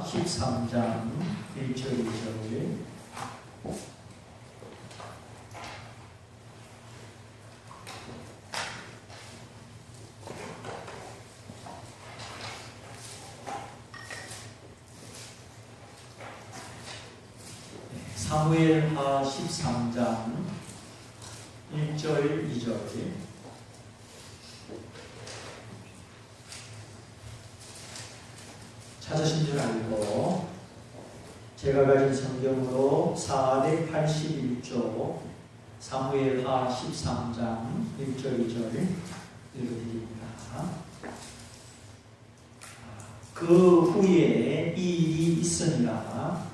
13장 1절 2절. 사무엘하 13장 1절 2절. 찾으신 줄 알고 제가 가진 성경으로 481쪽 사무엘하 13장 1절 2절 읽어드립니다. 그 후에 이 일이 있으니라.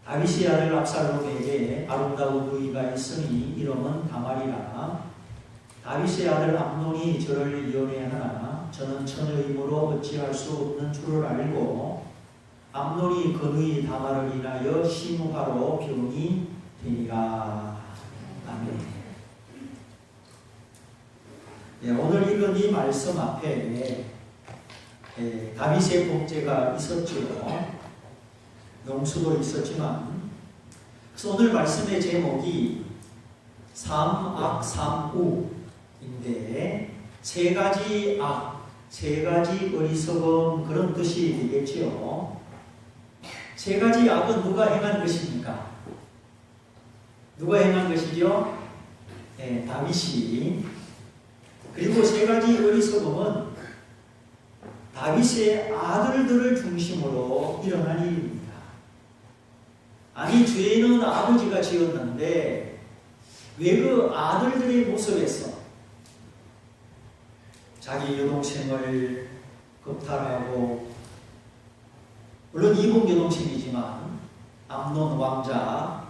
다윗의 아들 압살롬에게 아름다운 누이가 있으니 이름은 다말이라. 다윗의 아들 암논이 저를 연애하나 저는 처녀이므로 어찌할 수 없는 줄을 알고 암논이 그 누이 다말을 인하여 시무하러 병이 되니라. 아멘. 네, 오늘 읽은 이 말씀 앞에 다윗의 범죄가 있었죠. 용수도 있었지만, 그래서 오늘 말씀의 제목이 삼악삼우인데 세 가지 악, 세 가지 어리석음, 그런 뜻이 되겠지요. 세 가지 악은 누가 행한 것입니까? 누가 행한 것이죠? 네, 다윗이. 그리고 세 가지 어리석음은 다윗의 아들들을 중심으로 일어난 일입니다. 아니, 죄는 아버지가 지었는데 왜 그 아들들의 모습에서 자기 여동생을 겁탈하고, 물론 이복 여동생이지만 암논 왕자,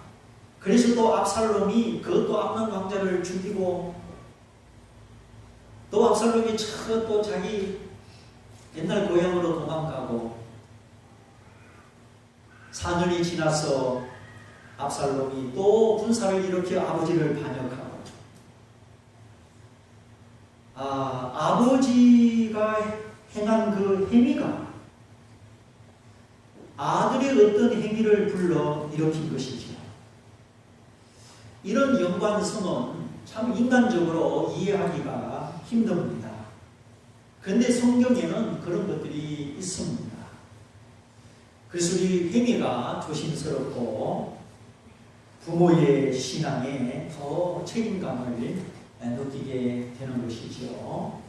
그래서 또 압살롬이 그것도 암논 왕자를 죽이고, 또 압살롬이 또 자기 옛날 고향으로 도망가고, 4년이 지나서 압살롬이 또 군사를 일으켜 아버지를 반역하고, 아버지가 행한 그 행위가 아들의 어떤 행위를 불러 일으킨 것이지요. 이런 연관성은 참 인간적으로 이해하기가 힘듭니다. 그런데 성경에는 그런 것들이 있습니다. 그래서 우리 행위가 조심스럽고 부모의 신앙에 더 책임감을 느끼게 되는 것이지요.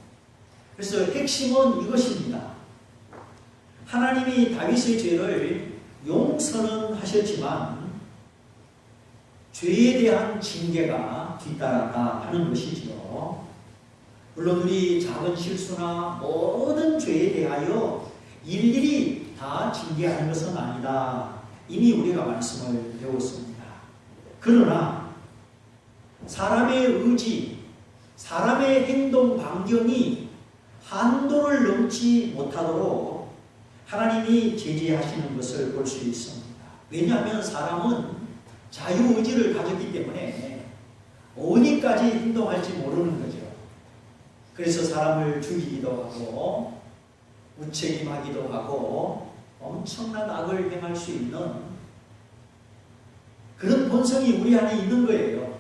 그래서 핵심은 이것입니다. 하나님이 다윗의 죄를 용서는 하셨지만 죄에 대한 징계가 뒤따랐다 하는 것이지요. 물론 우리 작은 실수나 모든 죄에 대하여 일일이 다 징계하는 것은 아니다. 이미 우리가 말씀을 배웠습니다. 그러나 사람의 의지, 사람의 행동 반경이 한도를 넘지 못하도록 하나님이 제재하시는 것을 볼 수 있습니다. 왜냐하면 사람은 자유의지를 가졌기 때문에 어디까지 행동할지 모르는 거죠. 그래서 사람을 죽이기도 하고 무책임하기도 하고 엄청난 악을 행할 수 있는 그런 본성이 우리 안에 있는 거예요.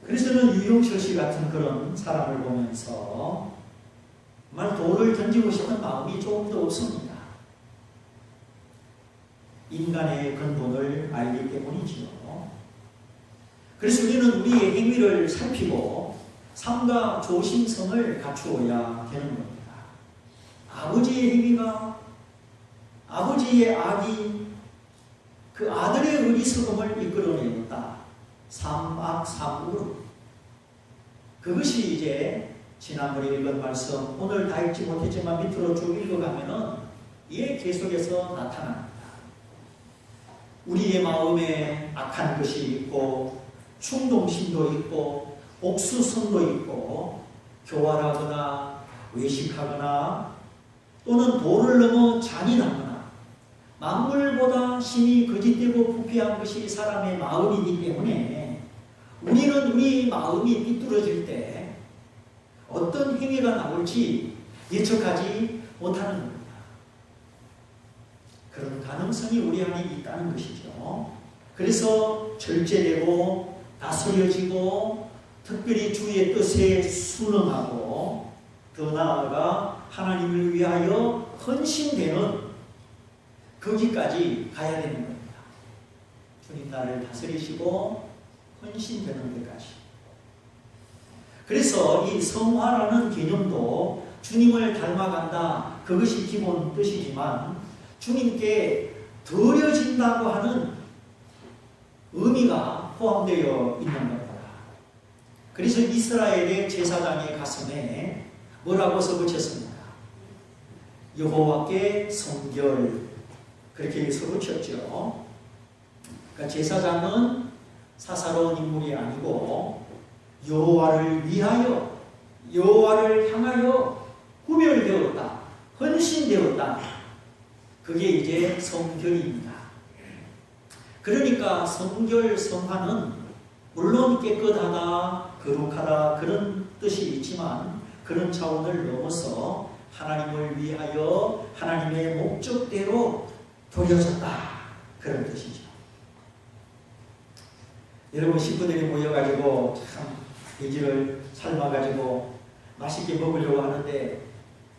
그래서 저는 유영철 씨 같은 그런 사람을 보면서 정말 돌을 던지고 싶은 마음이 조금 더 없습니다. 인간의 근본을 알기 때문이지요. 그래서 우리는 우리의 행위를 살피고 삼가 조심성을 갖추어야 되는 겁니다. 아버지의 행위가, 아버지의 악이 그 아들의 어리석음을 이끌어내었다. 삼악삼우. 그것이 이제 지난번에 읽은 말씀, 오늘 다 읽지 못했지만 밑으로 쭉 읽어가면은 이게 계속해서 나타납니다. 우리의 마음에 악한 것이 있고 충동심도 있고 옥수성도 있고 교활하거나 외식하거나 또는 도를 넘어 잔인하거나 만물보다 심히 거짓되고 부패한 것이 사람의 마음이기 때문에 우리는 우리 마음이 삐뚤어질 때 어떤 행위가 나올지 예측하지 못하는 겁니다. 그런 가능성이 우리 안에 있다는 것이죠. 그래서 절제되고 다스려지고 특별히 주의 뜻에 순응하고 더 나아가 하나님을 위하여 헌신되는 거기까지 가야 되는 겁니다. 주님 나를 다스리시고 헌신되는 데까지. 그래서 이 성화라는 개념도 주님을 닮아간다, 그것이 기본 뜻이지만 주님께 드려진다고 하는 의미가 포함되어 있는 겁니다. 그래서 이스라엘의 제사장의 가슴에 뭐라고 써붙였습니까? 여호와께 성결, 그렇게 써붙였죠. 그러니까 제사장은 사사로운 인물이 아니고 여호와를 위하여, 여호와를 향하여 구별되었다, 헌신되었다. 그게 이제 성결입니다. 그러니까 성결, 성화는 물론 깨끗하다, 거룩하다 그런 뜻이 있지만 그런 차원을 넘어서 하나님을 위하여 하나님의 목적대로 돌려졌다, 그런 뜻이죠. 여러분 식구들이 모여가지고 참 돼지를 삶아가지고 맛있게 먹으려고 하는데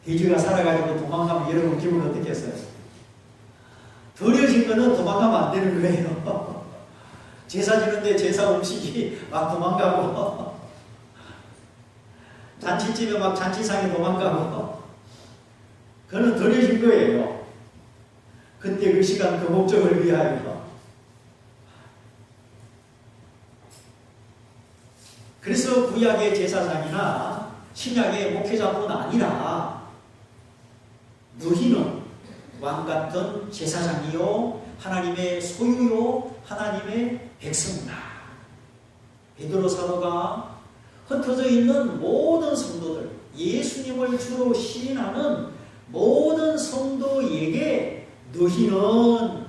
돼지가 살아가지고 도망가면 여러분 기분 어떻겠어요? 버려진 거는 도망가면 안 되는 거예요. 제사 지는데 제사 음식이 막 도망가고 잔치집에 막 잔치상에 도망가고 그거는 버려진 거예요. 그때 그 시간 그 목적을 위하여. 그래서 구약의 제사장이나 신약의 목회자뿐 아니라 너희는 왕같은 제사장이요 하나님의 소유요 하나님의 백성이다. 베드로 사도가 흩어져 있는 모든 성도들, 예수님을 주로 시인하는 모든 성도에게 너희는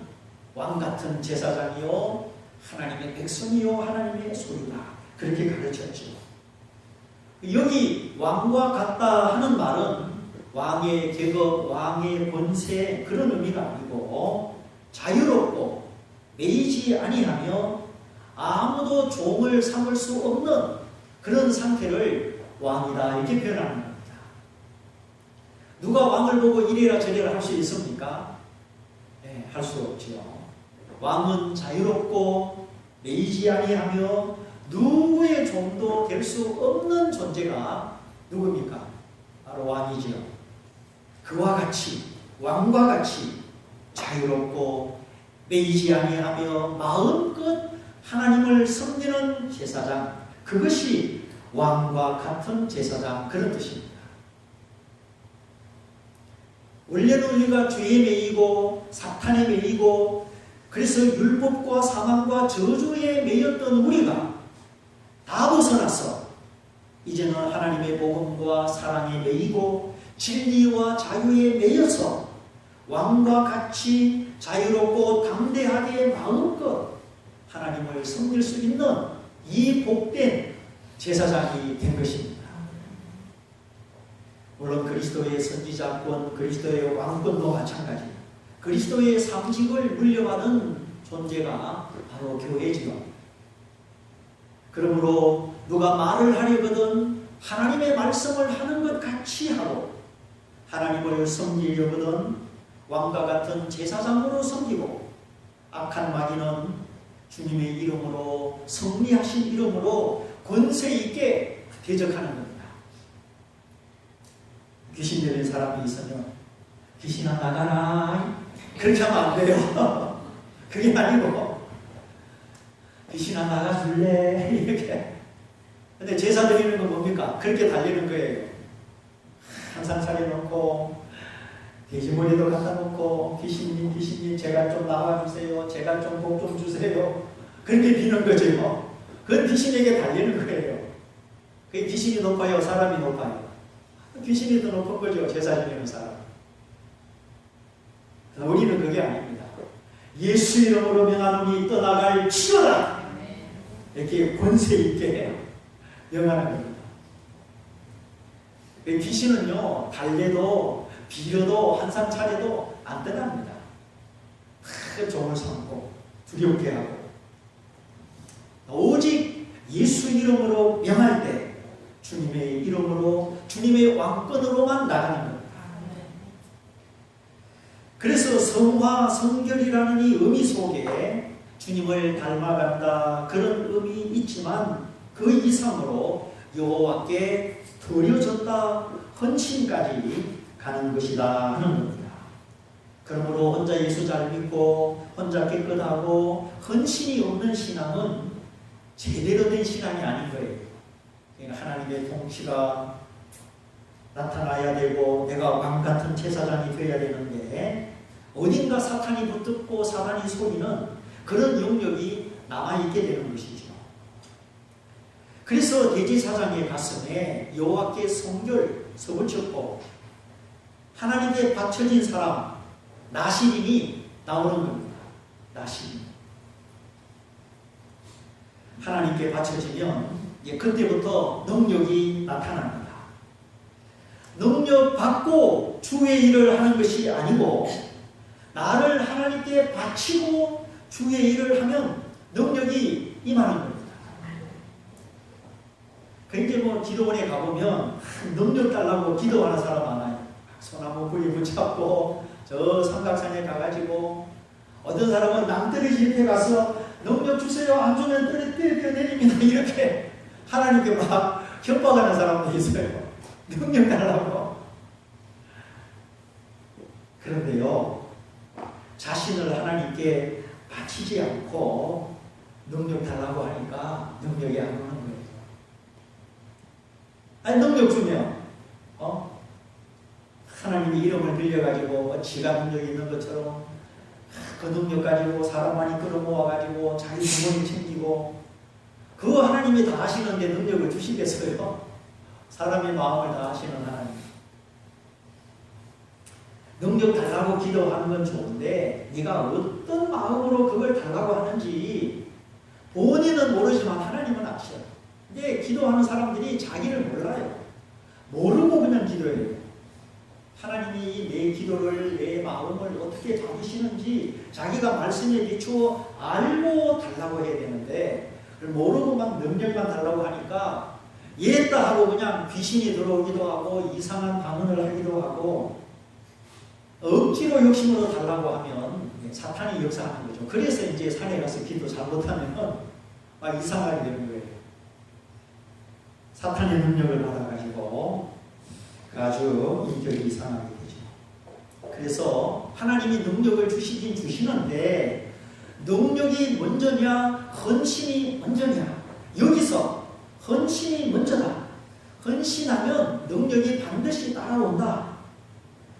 왕같은 제사장이요 하나님의 백성이요 하나님의 소유다, 그렇게 가르쳤죠. 여기 왕과 같다 하는 말은 왕의 계급, 왕의 권세 그런 의미가 아니고 자유롭고 매이지 아니하며 아무도 종을 삼을 수 없는 그런 상태를 왕이다, 이렇게 표현하는 겁니다. 누가 왕을 보고 이래라 저래라 할 수 있습니까? 네, 할 수 없지요. 왕은 자유롭고 매이지 아니하며 누구의 종도 될 수 없는 존재가 누굽니까? 바로 왕이지요. 그와 같이, 왕과 같이 자유롭고 매이지 아니하며 마음껏 하나님을 섬기는 제사장, 그것이 왕과 같은 제사장, 그런 뜻입니다. 원래는 우리가 죄에 매이고 사탄에 매이고 그래서 율법과 사망과 저주에 매였던 우리가 다 벗어나서 이제는 하나님의 복음과 사랑에 매이고 진리와 자유에 매여서 왕과 같이 자유롭고 담대하게 마음껏 하나님을 섬길 수 있는 이 복된 제사장이 된 것입니다. 물론 그리스도의 선지자권, 그리스도의 왕권도 마찬가지입니다. 그리스도의 상징을 물려받은 존재가 바로 교회지요. 그러므로 누가 말을 하려거든 하나님의 말씀을 하는 것 같이 하고 하나님을 섬기려거든 왕과 같은 제사장으로 섬기고 악한 마귀는 주님의 이름으로 승리하신 이름으로 권세 있게 대적하는 겁니다. 귀신 들린 사람이 있으면 귀신아 나가라 그렇게 하면 안 돼요. 그게 아니고 귀신아 나가줄래 이렇게. 근데 제사 드리는 건 뭡니까? 그렇게 달리는 거예요. 항상 차려놓고 돼지머리도 갖다 놓고 귀신님 제가 좀 나와주세요. 제가 좀 복 좀 주세요. 그렇게 비는 거죠. 그건 귀신에게 달리는 거예요. 그게 귀신이 높아요? 사람이 높아요? 귀신이 더 높은 거죠. 제사 지내는 사람. 우리는 그게 아닙니다. 예수 이름으로 명하노니 떠나갈 치어라. 이렇게 권세 있게 명하는 겁니다. 귀신은요, 달래도 빌어도 한산 차려도 안 떠납니다. 큰 종을 삼고 두렵게 하고 오직 예수 이름으로 명할 때 주님의 이름으로 주님의 왕권으로만 나가는 겁니다. 그래서 성화, 성결이라는 이 의미 속에 주님을 닮아간다 그런 의미 있지만 그 이상으로 여호와께 드려졌다 헌신까지 가는 것이다 하는 겁니다. 그러므로 혼자 예수 잘 믿고 혼자 깨끗하고 헌신이 없는 신앙은 제대로 된 신앙이 아닌 거예요. 그러니까 하나님의 통치가 나타나야 되고 내가 왕같은 제사장이 되어야 되는데 어딘가 사탄이 붙들고 사탄이 속이는 그런 영역이 남아있게 되는 것이죠. 그래서 대제사장의 가슴에 여호와께 성결 서붙였고 하나님께 바쳐진 사람 나시림이 나오는 겁니다. 나시림. 하나님께 바쳐지면 그때부터 능력이 나타납니다. 능력 받고 주의 일을 하는 것이 아니고 나를 하나님께 바치고 주의 일을 하면 능력이 임하는 겁니다. 그러니까 기도원에 가보면 능력 달라고 기도하는 사람 많아요. 소나무 구이 붙잡고 저 삼각산에 가가지고 어떤 사람은 낭떠러지 옆에 가서 능력 주세요. 안 주면 뛰어내립니다. 이렇게 하나님께 막 협박하는 사람도 있어요. 능력 달라고. 그런데요, 자신을 하나님께 바치지 않고 능력 달라고 하니까 능력이 안 오는 거예요. 아니, 능력 주면 하나님의 이름을 빌려가지고 지가 능력이 있는 것처럼 그 능력 가지고 사람 많이 끌어모아가지고 자기 주머니 챙기고 그거 하나님이 다 하시는데 능력을 주시겠어요? 사람의 마음을 다 하시는 하나님. 능력 달라고 기도하는 건 좋은데 네가 어떤 마음으로 그걸 달라고 하는지 본인은 모르지만 하나님은 아셔요. 근데 기도하는 사람들이 자기를 몰라요. 모르고 그냥 기도해요. 하나님이 내 기도를, 내 마음을 어떻게 담으시는지 자기가 말씀에 비추어 알고 달라고 해야 되는데 모르고 막 능력만 달라고 하니까 예다 하고 그냥 귀신이 들어오기도 하고 이상한 방언을 하기도 하고 억지로 욕심으로 달라고 하면 사탄이 역사하는 거죠. 그래서 이제 산에 가서 기도 잘못하면 막 이상하게 되는 거예요. 사탄의 능력을 받아가지고 아주 인격이 이상하게 되죠. 그래서 하나님이 능력을 주시긴 주시는데 능력이 먼저냐 헌신이 먼저냐, 여기서 헌신이 먼저다. 헌신하면 능력이 반드시 따라온다.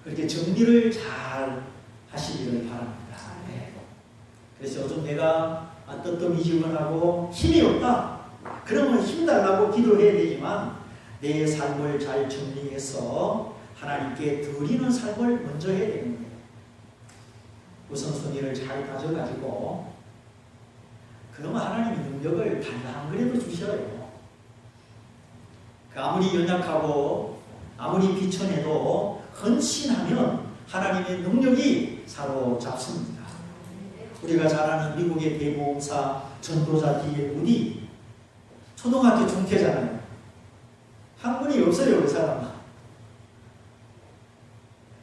그렇게 정리를 잘 하시기를 바랍니다. 네. 그래서 요즘 내가 뜨뜻미지근하고 힘이 없다. 그러면 힘 달라고 기도해야 되지만 내 삶을 잘 정리해서 하나님께 드리는 삶을 먼저 해야 되는 거예요. 우선순위를 잘 가져가지고 그러면 하나님이 능력을 단단한 그래도 주셔요. 아무리 연약하고 아무리 비천해도 헌신하면 하나님의 능력이 사로잡습니다. 우리가 잘 아는 미국의 대모험사 전도자 뒤에 우디 초등학교 중퇴잖아요. 학문이 없어요. 그 사람은.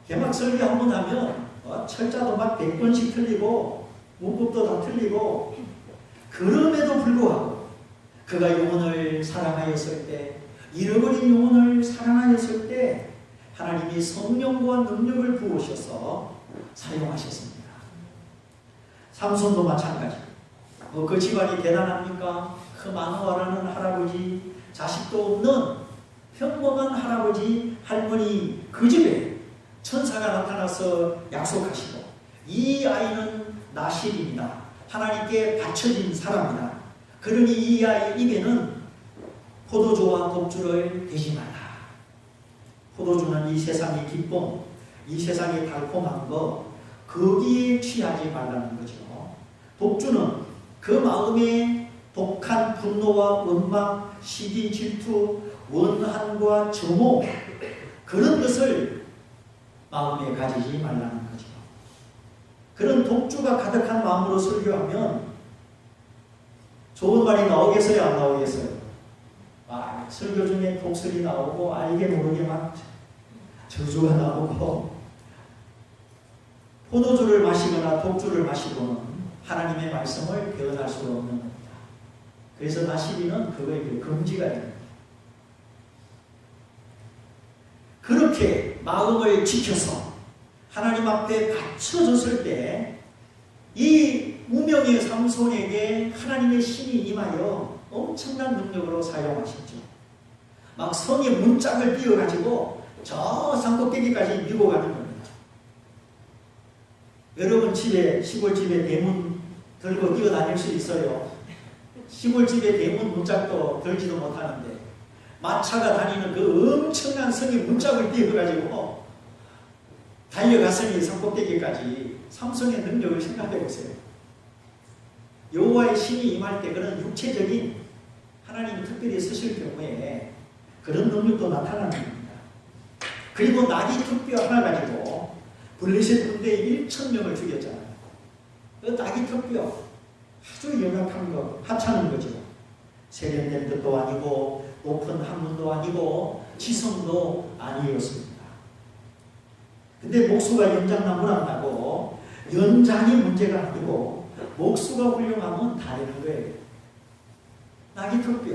개막 설교 한 번 하면 철자도 막 100번씩 틀리고 문법도 다 틀리고 그럼에도 불구하고 그가 영혼을 사랑하였을 때 잃어버린 영혼을 사랑하였을 때 하나님이 성령과 능력을 부으셔서 사용하셨습니다. 삼손도 마찬가지. 그 집안이 대단합니까? 그 마누아라는 할아버지, 자식도 없는 평범한 할아버지, 할머니 그 집에 천사가 나타나서 약속하시고 이 아이는 나실입니다. 하나님께 바쳐진 사람이다. 그러니 이 아이 입에는 포도주와 독주를 대지 마라. 포도주는 이 세상의 기쁨, 이 세상의 달콤한 거 거기에 취하지 말라는 거죠. 독주는 그 마음에 독한 분노와 원망, 시기, 질투, 원한과 점호 그런 것을 마음에 가지지 말라는 거죠. 그런 독주가 가득한 마음으로 설교하면 좋은 말이 나오겠어요? 안 나오겠어요? 설교 중에 독설이 나오고 알게 모르게 막 저주가 나오고 포도주를 마시거나 독주를 마시고는 하나님의 말씀을 배워날 수 없는 겁니다. 그래서 나시비는 그거에 금지가 됩니다. 그렇게 마음을 지켜서 하나님 앞에 바쳐졌을 때 이 무명의 삼손에게 하나님의 신이 임하여 엄청난 능력으로 사용하셨죠. 막 성의 문짝을 띄워가지고 저 산꼭대기까지 밀고 가는 겁니다. 여러분 집에 시골집에 대문 들고 뛰어다닐 수 있어요. 시골집에 대문 문짝도 들지도 못하는데 마차가 다니는 그 엄청난 성의 문짝을 띄워가지고 달려갔으니 산꼭대기까지. 삼손의 능력을 생각해 보세요. 여호와의 신이 임할 때 그런 육체적인 하나님이 특별히 쓰실 경우에 그런 능력도 나타나는 겁니다. 그리고 낙이 턱뼈 하나 가지고 블레셋 군대 1,000명을 죽였잖아요. 그 낙이 턱뼈 아주 연약한 거, 하찮은 거죠. 세련된 것도 아니고 높은 학문도 아니고 지성도 아니었습니다. 근데 목수가 연장나무를 한다고 연장이 문제가 아니고 목수가 훌륭하면 다 되는 거예요. 낙이 턱뼈.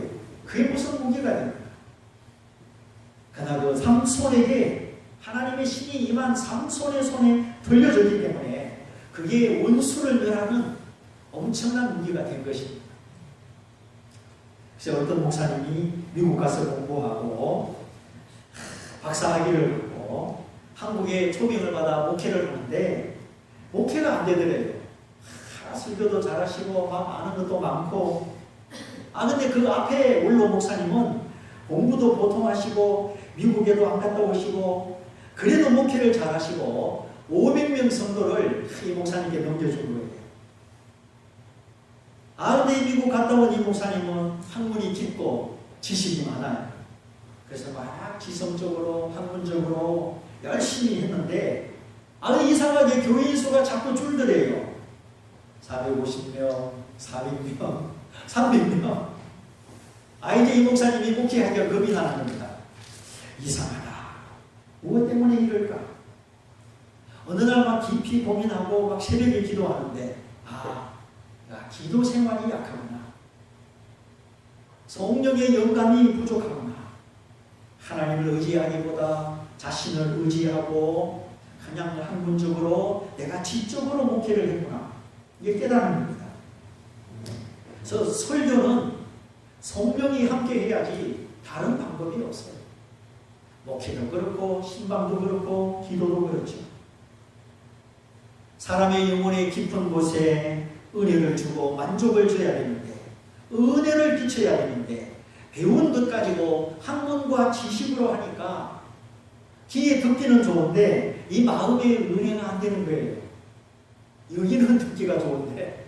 그게 무슨 무게가 됩니까? 그러나 그 삼손에게 하나님의 신이 임한 삼손의 손에 돌려졌기 때문에 그게 원수를 멸하는 엄청난 무기가 된 것입니다. 그래서 어떤 목사님이 미국 가서 공부하고 박사학위를 받고 한국에 초빙을 받아 목회를 하는데 목회가 안 되더래요. 설교도 잘하시고 막 아는 것도 많고 근데 그 앞에 원로 목사님은 공부도 보통 하시고 미국에도 안 갔다 오시고 그래도 목회를 잘하시고 500명 성도를 이 목사님께 넘겨준 거예요. 근데 미국 갔다 온 이 목사님은 학문이 깊고 지식이 많아요. 그래서 막 지성적으로 학문적으로 열심히 했는데 이상하게 교인 수가 자꾸 줄더래요. 450명, 400명, 300명. 이제 이 목사님이 목회하기가 겁이 나는 겁니다. 이상하다. 무엇 때문에 이럴까? 어느 날 막 깊이 고민하고 막 새벽에 기도하는데 기도 생활이 약하구나. 성령의 영감이 부족하구나. 하나님을 의지하기보다 자신을 의지하고 그냥 학문적으로 내가 지적으로 목회를 했구나. 이게 깨달은 겁니다. 그래서 설교는 성령이 함께 해야지 다른 방법이 없어요. 목회도 그렇고 신방도 그렇고 기도도 그렇죠. 사람의 영혼의 깊은 곳에 은혜를 주고 만족을 줘야 되는데 은혜를 끼쳐야 되는데 배운 것 가지고 학문과 지식으로 하니까 귀에 듣기는 좋은데 이 마음의 은혜가 안 되는 거예요. 여기는 듣기가 좋은데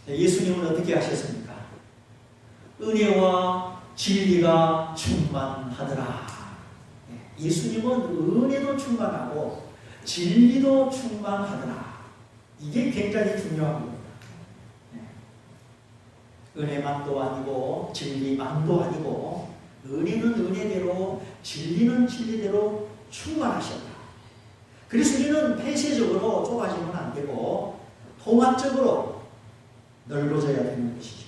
예수님은 어떻게 하셨습니까? 은혜와 진리가 충만하더라. 예수님은 은혜도 충만하고 진리도 충만하더라. 이게 굉장히 중요한 겁니다. 은혜만도 아니고 진리만도 아니고 은혜는 은혜대로 진리는 진리대로 충만하셨다. 그래서 우리는 폐쇄적으로 좁아지면 안 되고 통합적으로 넓어져야 되는 것이죠.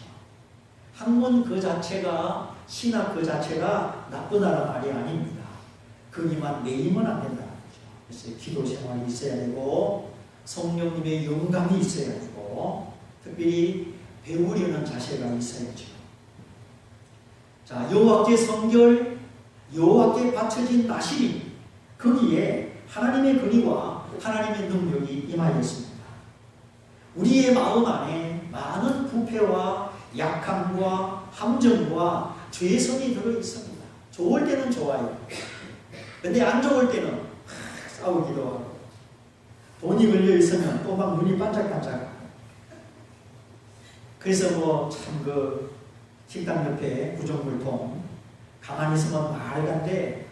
학문 그 자체가 신학 그 자체가 나쁘다는 말이 아닙니다. 거기만 매이면 안 된다는 거죠. 그래서 기도 생활이 있어야 되고 성령님의 영감이 있어야 되고 특별히 배우려는 자세가 있어야죠. 자, 여호와께 성결, 여호와께 바쳐진 나시림, 거기에 하나님의 근위와 하나님의 능력이 임하였습니다. 우리의 마음 안에 많은 부패와 약함과 함정과 죄성이 들어 있습니다. 좋을 때는 좋아요. 근데 안 좋을 때는 싸우기도 하고 돈이 걸려 있으면 또 막 눈이 반짝반짝. 그래서 뭐 참 그 식당 옆에 구정물통 가만히 있으면 맑은데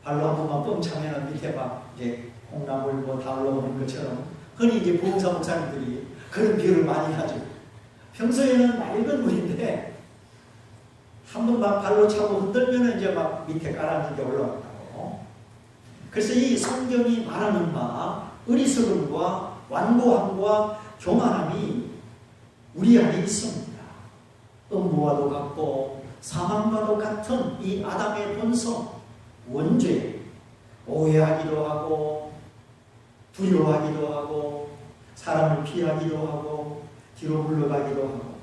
발로 한 번만 뻥 차면 밑에 막 이제 콩나물 뭐 다 올라오는 것처럼 흔히 이제 부흥사 목사님들이 그런 비유를 많이 하죠. 평소에는 맑은 물인데 한 번 막 발로 차고 흔들면 이제 막 밑에 가라앉은 게 올라온다고. 그래서 이 성경이 말하는 바 어리석음과 완고함과 교만함이 우리 안에 있습니다. 음부와도 같고 사망과도 같은 이 아담의 본성, 원죄, 오해하기도 하고 두려워하기도 하고 사람을 피하기도 하고 뒤로 물러가기도 하고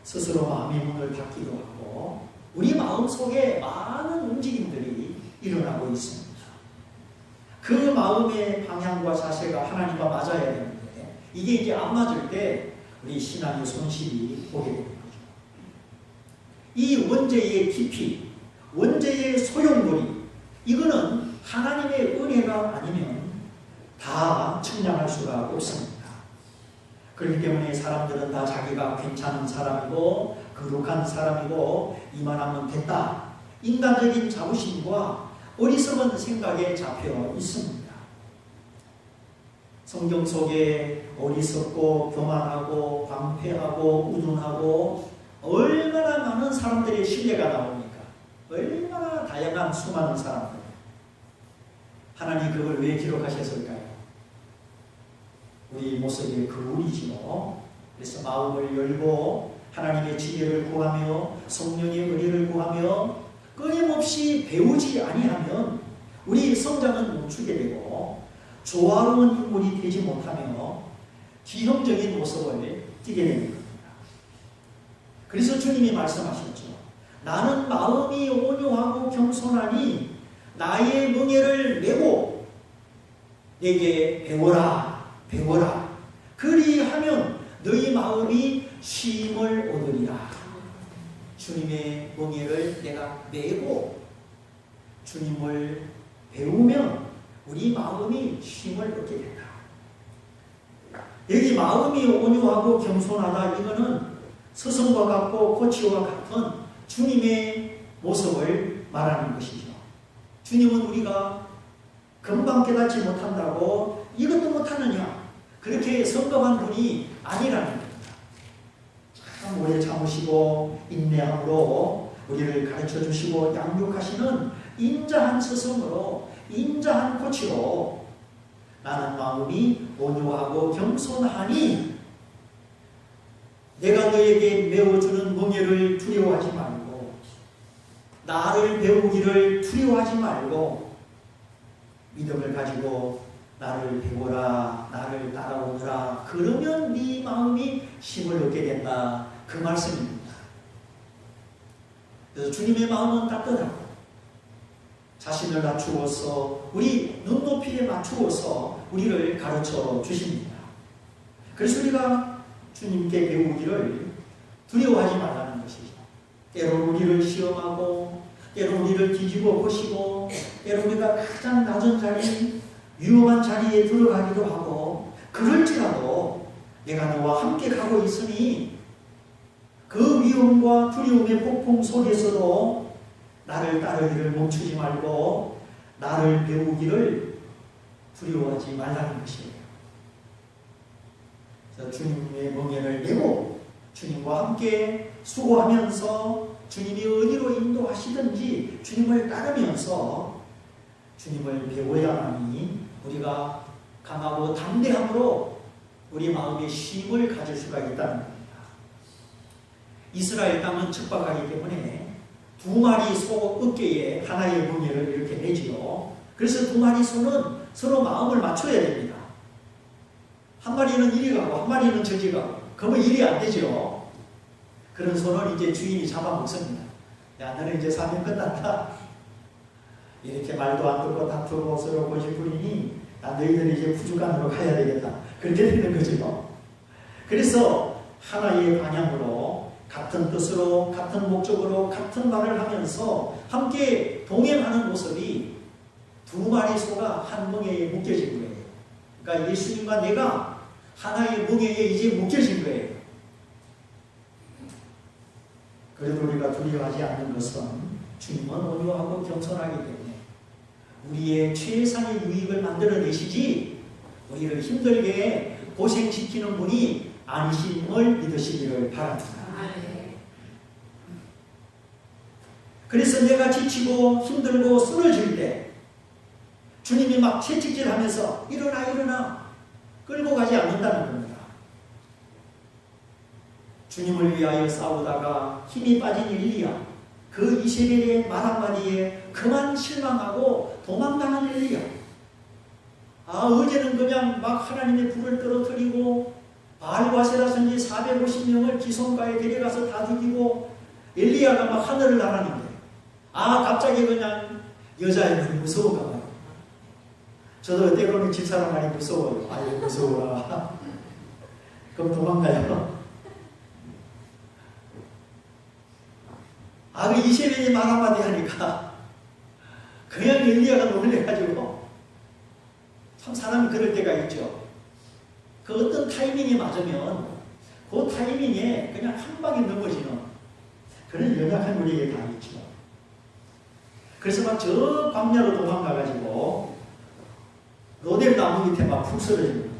스스로 마음의 문을 닫기도 하고 우리 마음속에 많은 움직임들이 일어나고 있습니다. 그 마음의 방향과 자세가 하나님과 맞아야 되는데 이게 이제 안 맞을 때 우리 신앙의 손실이 오게 되는 거죠. 이 원죄의 깊이, 원죄의 소용돌이 이거는 하나님의 은혜가 아니면 다 측량할 수가 없습니다. 그렇기 때문에 사람들은 다 자기가 괜찮은 사람이고 거룩한 사람이고 이만하면 됐다. 인간적인 자부심과 어리석은 생각에 잡혀 있습니다. 성경 속에 어리석고 교만하고 방패하고 우둔하고 얼마나 많은 사람들의 신뢰가 나옵니까? 얼마나 다양한 수많은 사람들. 하나님 그걸 왜 기록하셨을까요? 우리 모습의 거울이지요. 그래서 마음을 열고 하나님의 지혜를 구하며 성령의 은혜를 구하며 끊임없이 배우지 아니하면 우리 성장은 멈추게 되고 조화로운 인물이 되지 못하며 기형적인 모습을 띠게 되는 겁니다. 그래서 주님이 말씀하셨죠. 나는 마음이 온유하고 겸손하니 나의 멍에를 메고 내게 배워라. 배워라. 그리하면 너희 마음이 쉼을 얻으리라. 주님의 멍에를 내가 메고 주님을 배우면 우리 마음이 쉼을 얻게 된다. 여기 마음이 온유하고 겸손하다 이거는 스승과 같고 코치와 같은 주님의 모습을 말하는 것이죠. 주님은 우리가 금방 깨닫지 못한다고 이것도 못하느냐 그렇게 성급한 분이 아니라는 겁니다. 참 오래 참으시고 인내함으로 우리를 가르쳐 주시고 양육하시는 인자한 스승으로 인자한 코치로 나는 마음이 온유하고 겸손하니 내가 너에게 메워주는 멍에를 두려워하지 말고 나를 배우기를 두려워하지 말고 믿음을 가지고 나를 배워라 나를 따라오느라 그러면 네 마음이 힘을 얻게 된다 그 말씀입니다. 그래서 주님의 마음은 따뜻하고 자신을 낮추어서 우리 눈높이에 맞추어서 우리를 가르쳐 주십니다. 그래서 우리가 주님께 배우기를 두려워하지 말라는 것이죠. 때로 우리를 시험하고 때로 우리를 뒤집어 보시고 때로 우리가 가장 낮은 자리 위험한 자리에 들어가기도 하고 그럴지라도 내가 너와 함께 가고 있으니 그 위험과 두려움의 폭풍 속에서도 나를 따르기를 멈추지 말고 나를 배우기를 두려워하지 말라는 것이에요. 그래서 주님의 멍에를 메고 주님과 함께 수고하면서 주님이 어디로 인도하시든지 주님을 따르면서 주님을 배워야만이 우리가 강하고 담대함으로 우리 마음의 쉼을 가질 수가 있다는 겁니다. 이스라엘 땅은 척박하기 때문에 두 마리 소 어깨에 하나의 멍에를 이렇게 매지요. 그래서 두 마리 소는 서로 마음을 맞춰야 됩니다. 한 마리는 이리 가고 한 마리는 저리 가고 그러면 일이 안 되죠. 그런 소는 이제 주인이 잡아먹습니다. 야 너는 이제 사명 끝났다. 이렇게 말도 안 듣고 다투고 서로 고집부리니 너희들이 이제 부족한으로 가야 되겠다. 그렇게 되는 거죠. 그래서 하나의 방향으로 같은 뜻으로 같은 목적으로 같은 말을 하면서 함께 동행하는 모습이 두 마리 소가 한 멍에에 묶여진 거예요. 그러니까 예수님과 내가 하나의 멍에에 이제 묶여진 거예요. 그래도 우리가 두려워하지 않는 것은 주님은 온유하고 겸손하기 때문에 우리의 최상의 유익을 만들어내시지 우리를 힘들게 고생시키는 분이 아니심을 믿으시기를 바랍니다. 그래서 내가 지치고 힘들고 쓰러질 때 주님이 막 채찍질하면서 일어나 끌고 가지 않는다는 겁니다. 주님을 위하여 싸우다가 힘이 빠진 엘리야, 그 이세벨의 말 한마디에 그만 실망하고 도망가는 엘리야. 어제는 그냥 막 하나님의 불을 떨어뜨리고 바알과 세라 선지 450명을 기손가에 데려가서 다 죽이고 엘리야가 막 하늘을 나가는데 갑자기 그냥 여자애는 무서운가 봐요. 저도 때로는 집사람 많이 무서워요. 아유 무서워라. 그럼 도망가요. 그 이세벨이 말 한마디 하니까 그냥 엘리야가 놀래가지고 참 사람이 그럴 때가 있죠. 그 어떤 타이밍이 맞으면 그 타이밍에 그냥 한 방에 넘어지는 그런 연약한 우리에게 다 있죠. 그래서 막 저 광야로 도망가가지고 로뎀 나무 밑에 막 푹 쓰러집니다.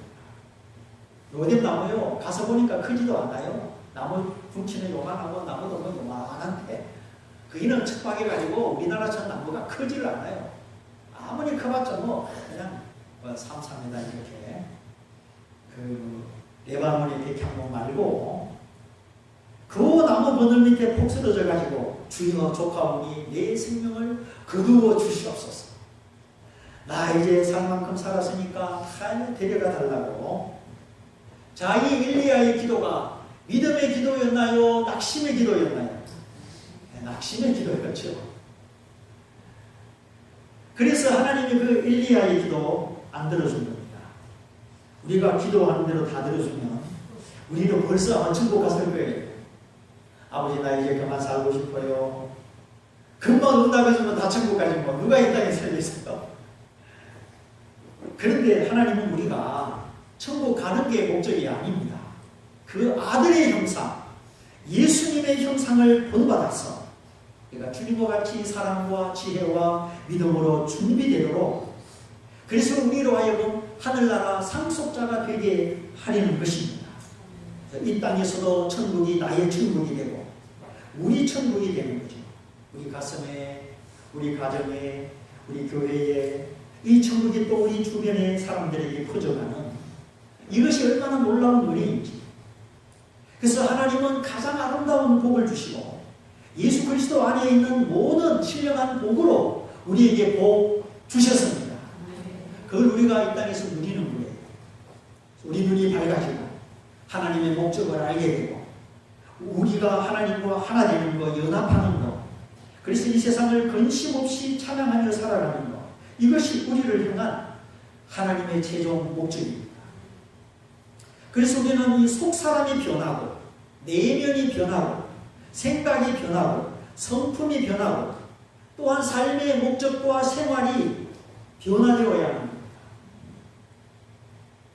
로뎀 나무요 가서 보니까 크지도 않아요. 나무 붕치는 요만하고 나무도 뭐 요만한데 그이는 척박해가지고 우리나라처럼 나무가 크지를 않아요. 아무리 커봤자 뭐 그냥 3m 이렇게 그 레바논의 백향목 말고 그 나무 그늘 밑에 푹 쓰러져가지고 주여 조카오니 내 생명을 거두어 주시옵소서. 나 이제 살 만큼 살았으니까 데려가 달라고. 자, 이 엘리야의 기도가 믿음의 기도였나요? 낙심의 기도였나요? 낙심의 기도였죠. 그래서 하나님이 그 엘리야의 기도 안 들어준 겁니다. 우리가 기도하는 대로 다 들어주면 우리는 벌써 아마 천국 갔을 거예요. 아버지 나 이제 그만 살고 싶어요. 금방 응답해주면 다 천국 가지 뭐 누가 이 땅에 살겠어요. 그런데 하나님은 우리가 천국 가는 게 목적이 아닙니다. 그 아들의 형상, 예수님의 형상을 본받아서 그러니까 주님과 같이 사랑과 지혜와 믿음으로 준비되도록 그래서 우리로 하여금 하늘나라 상속자가 되게 하려는 것입니다. 이 땅에서도 천국이 나의 천국이 되고 우리 천국이 되는 거죠. 우리 가슴에, 우리 가정에, 우리 교회에 이 천국이 또 우리 주변의 사람들에게 퍼져가는 이것이 얼마나 놀라운 은혜인지. 그래서 하나님은 가장 아름다운 복을 주시고 예수 그리스도 안에 있는 모든 신령한 복으로 우리에게 복 주셨습니다. 그걸 우리가 이 땅에서 누리는 거예요. 우리 눈이 밝아지고 하나님의 목적을 알게 되고 우리가 하나님과 하나 되는 거, 연합하는 거, 그래서 이 세상을 근심 없이 찬양하며 살아가는 거, 이것이 우리를 향한 하나님의 최종 목적입니다. 그래서 우리는 이 속사람이 변하고 내면이 변하고 생각이 변하고 성품이 변하고 또한 삶의 목적과 생활이 변화되어야 합니다.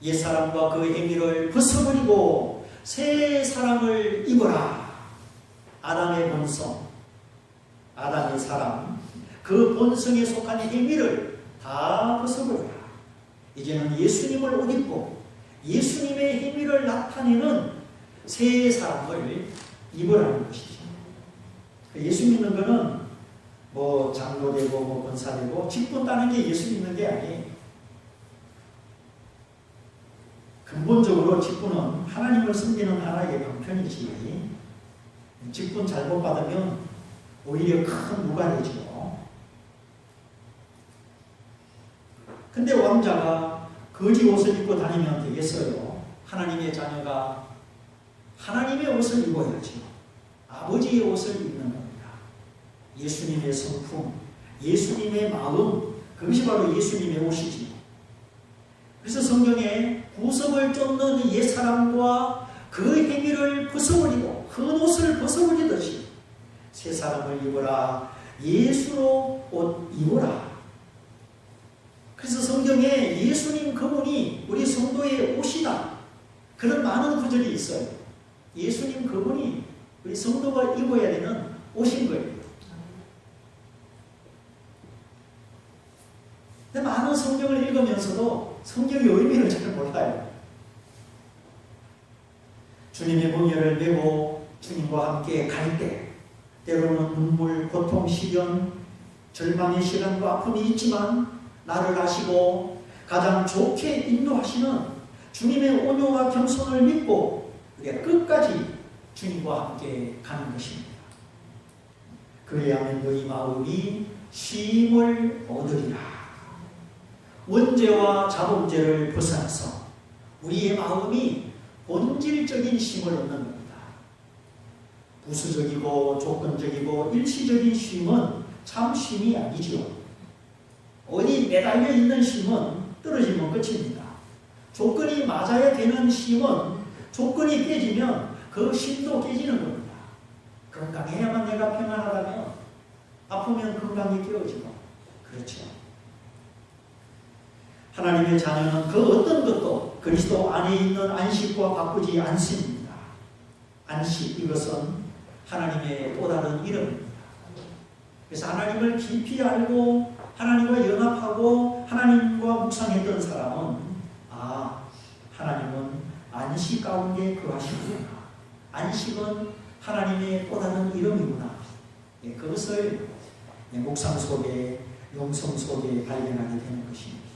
옛사람과 그 행위를 벗어버리고 새 사람을 입어라. 아담의 본성, 아담의 사람, 그 본성에 속한 행위를 다 벗어버려라. 이제는 예수님을 옷 입고 예수님의 행위를 나타내는 새 사람을 입으라는 것이죠. 예수 믿는 거는 뭐 장로되고 뭐 권사되고 직분 따는 게 예수 믿는 게 아니에요. 근본적으로 직분은 하나님을 섬기는 하나의 방편이지 직분 잘못 받으면 오히려 큰 무가 되죠. 근데 왕자가 거지 옷을 입고 다니면 되겠어요? 하나님의 자녀가 하나님의 옷을 입어야죠. 아버지의 옷을 입는 겁니다. 예수님의 성품, 예수님의 마음, 그것이 바로 예수님의 옷이지. 그래서 성경에 구석을 쫓는 옛사람과 그 행위를 벗어버리고 큰 옷을 벗어버리듯이 새 사람을 입어라. 예수로 옷 입어라. 그래서 성경에 예수님 그분이 우리 성도의 옷이다. 그런 많은 구절이 있어요. 예수님 그분이 우리 성도가 입어야 되는 옷인 거예요. 근데 많은 성경을 읽으면서도 성경의 의미를 잘 몰라요. 주님의 보혈을 메고 주님과 함께 갈 때 때로는 눈물, 고통, 시련, 절망의 시간과 아픔이 있지만 나를 아시고 가장 좋게 인도하시는 주님의 온유와 겸손을 믿고 우리가 끝까지 주님과 함께 가는 것입니다. 그래야만 너희 마음이 쉼을 얻으리라. 원죄와 자범죄를 벗어나서 우리의 마음이 본질적인 쉼을 얻는 겁니다. 부수적이고 조건적이고 일시적인 쉼은 참 쉼이 아니지요. 어디 매달려 있는 쉼은 떨어지면 끝입니다. 조건이 맞아야 되는 쉼은 조건이 깨지면 그 쉼도 깨지는 겁니다. 건강해야만 내가 평안하다면 아프면 건강이 깨어지고 그렇죠. 하나님의 자녀는 그 어떤 것도 그리스도 안에 있는 안식과 바꾸지 않습니다. 안식, 이것은 하나님의 또 다른 이름입니다. 그래서 하나님을 깊이 알고 하나님과 연합하고 하나님과 묵상했던 사람은 하나님은 안식 가운데 거하시구나. 안식은 하나님의 또 다른 이름이구나. 그것을 묵상 속에, 영성 속에 발견하게 되는 것입니다.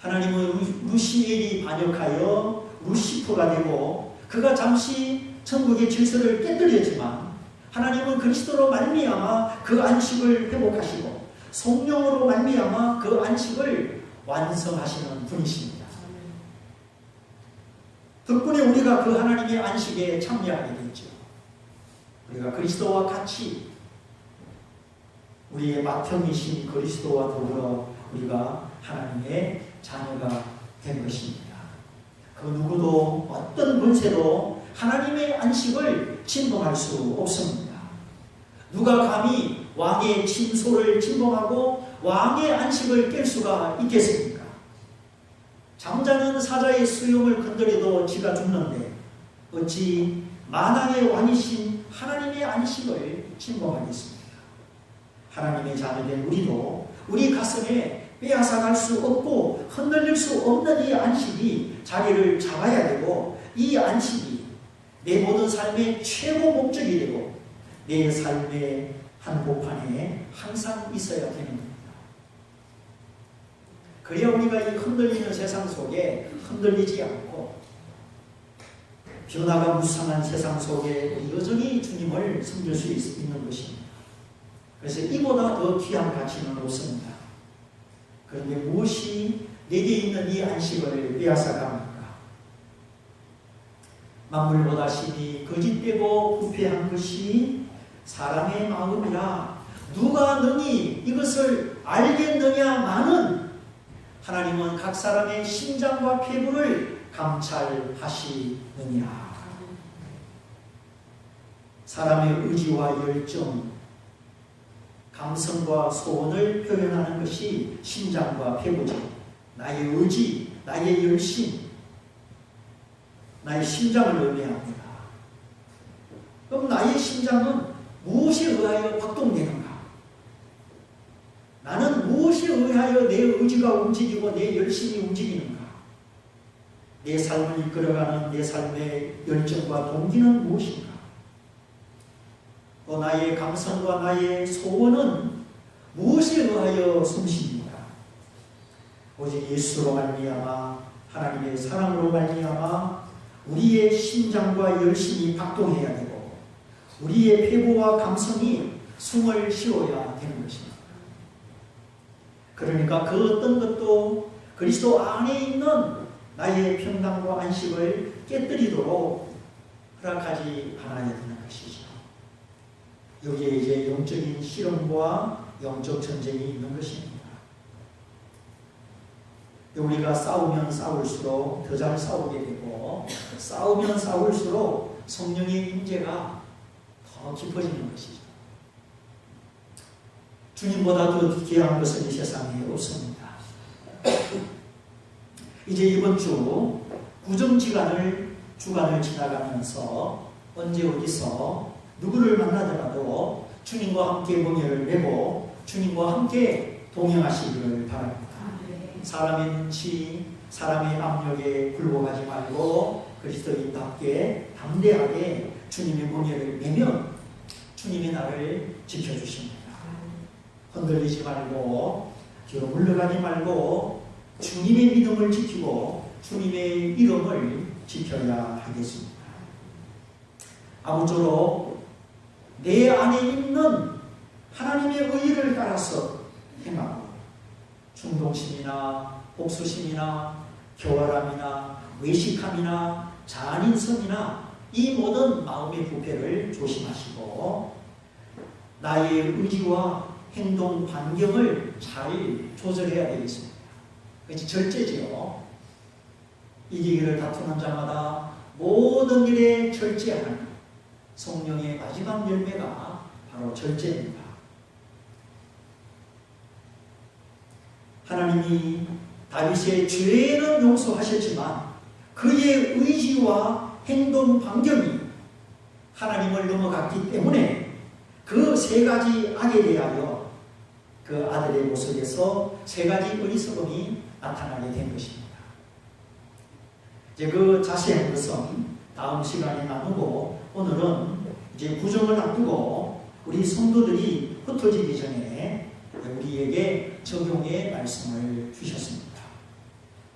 하나님은 루시엘이 반역하여 루시퍼가 되고 그가 잠시 천국의 질서를 깨뜨렸지만 하나님은 그리스도로 말미암아 그 안식을 회복하시고 성령으로 말미암아 그 안식을 완성하시는 분이십니다. 덕분에 우리가 그 하나님의 안식에 참여하게 되죠. 우리가 그리스도와 같이 우리의 맏형이신 그리스도와 더불어 우리가 하나님의 자녀가 된 것입니다. 그 누구도 어떤 권세도 하나님의 안식을 침범할 수 없습니다. 누가 감히 왕의 침소를 침범하고 왕의 안식을 깰 수가 있겠습니까? 잠자는 사자의 수염을 건드려도 지가 죽는데 어찌 만왕의 왕이신 하나님의 안식을 침범하겠습니까? 하나님의 자녀된 우리도 우리 가슴에 빼앗아갈 수 없고 흔들릴 수 없는 이 안식이 자리를 잡아야 되고 이 안식이 내 모든 삶의 최고 목적이 되고 내 삶의 한복판에 항상 있어야 되는 겁니다. 그래야 우리가 이 흔들리는 세상 속에 흔들리지 않고 변화가 무쌍한 세상 속에 여전히 주님을 섬길 수 있는 것입니다. 그래서 이보다 더 귀한 가치는 없습니다. 그런데 무엇이 내게 있는 이 안식을 빼앗아갑니까? 만물보다 심히 거짓되고 부패한 것이 사람의 마음이라 누가 능히 이것을 알겠느냐마는 하나님은 각 사람의 심장과 폐부를 감찰하시느니라. 사람의 의지와 열정, 감성과 소원을 표현하는 것이 심장과 폐부죠. 나의 의지, 나의 열심, 나의 심장을 의미합니다. 그럼 나의 심장은 무엇에 의하여 확동되는가? 나는 무엇에 의하여 내 의지가 움직이고 내 열심이 움직이는가? 내 삶을 이끌어가는 내 삶의 열정과 동기는 무엇인가? 또 나의 감성과 나의 소원은 무엇에 의하여 숨쉽니까? 오직 예수로 말미암아 하나님의 사랑으로 말미암아 우리의 심장과 열심이 박동해야 되고 우리의 폐부와 감성이 숨을 쉬어야 되는 것입니다. 그러니까 그 어떤 것도 그리스도 안에 있는 나의 평강과 안식을 깨뜨리도록 허락하지 않아야 되는 것이죠. 여기에 이제 영적인 실험과 영적 전쟁이 있는 것입니다. 우리가 싸우면 싸울수록 더 잘 싸우게 되고 싸우면 싸울수록 성령의 임재가 더 깊어지는 것이죠. 주님보다 더 귀한 것은 이 세상에 없습니다. 이제 이번 주 구정주간을 지나가면서 언제 어디서 누구를 만나더라도 주님과 함께 멍에를 메고 주님과 함께 동행하시기를 바랍니다. 사람의 눈치, 사람의 압력에 굴복하지 말고 그리스도인답게 담대하게 주님의 멍에를 매면 주님이 나를 지켜주십니다. 흔들리지 말고 뒤로 물러가지 말고 주님의 믿음을 지키고 주님의 이름을 지켜야 하겠습니다. 아무쪼록 내 안에 있는 하나님의 의의를 따라서 행하고 충동심이나 복수심이나 교활함이나 외식함이나 잔인성이나 이 모든 마음의 부패를 조심하시고 나의 의지와 행동 반경을 잘 조절해야 되겠습니다. 그것이 절제지요. 이기기를 다투는 자마다 모든 일에 절제하는 성령의 마지막 열매가 바로 절제입니다. 하나님이 다윗의 죄는 용서하셨지만 그의 의지와 행동 반경이 하나님을 넘어갔기 때문에 그 세 가지 악에 대하여 그 아들의 모습에서 세 가지 어리석음이 나타나게 된 것입니다. 이제 그 자세한 것은 다음 시간에 나누고 오늘은 이제 구정을 앞두고 우리 성도들이 흩어지기 전에 우리에게 적용의 말씀을 주셨습니다.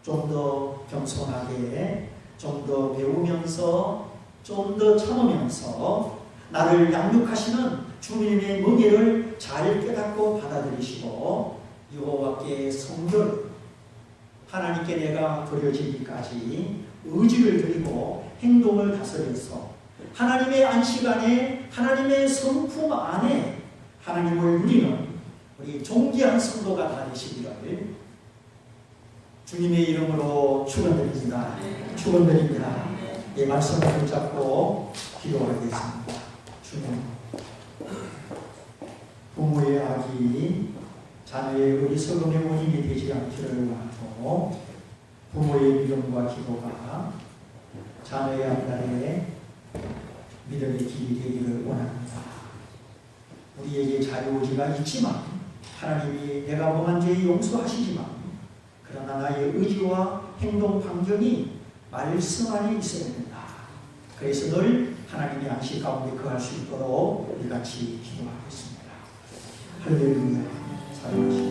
좀 더 겸손하게, 좀 더 배우면서, 좀 더 참으면서 나를 양육하시는 주님의 멍에를 잘 깨닫고 받아들이시고 여호와께 성결, 하나님께 내가 드려지기까지 의지를 드리고 행동을 다스려서 하나님의 안식 안에, 하나님의 성품 안에 하나님을 누리는 우리 존귀한 성도가 다 되시기를 주님의 이름으로 축원드립니다. 축원드립니다. 이 말씀을 붙잡고 기도하겠습니다. 주님, 부모의 악이 자녀의 어리석음의 원인이 되지 않기를 원하고 부모의 믿음과 기도가 자녀의 앞날에 믿음의 길이 되기를 원합니다. 우리에게 자유의지가 있지만 하나님이 내가 범한 죄 용서하시지만 그러나 나의 의지와 행동 반경이 말씀 안에 있어야 된다. 그래서 늘 하나님의 안식 가운데 거할 수 있도록 우리 같이 기도하겠습니다. 할렐루야. 사랑하시고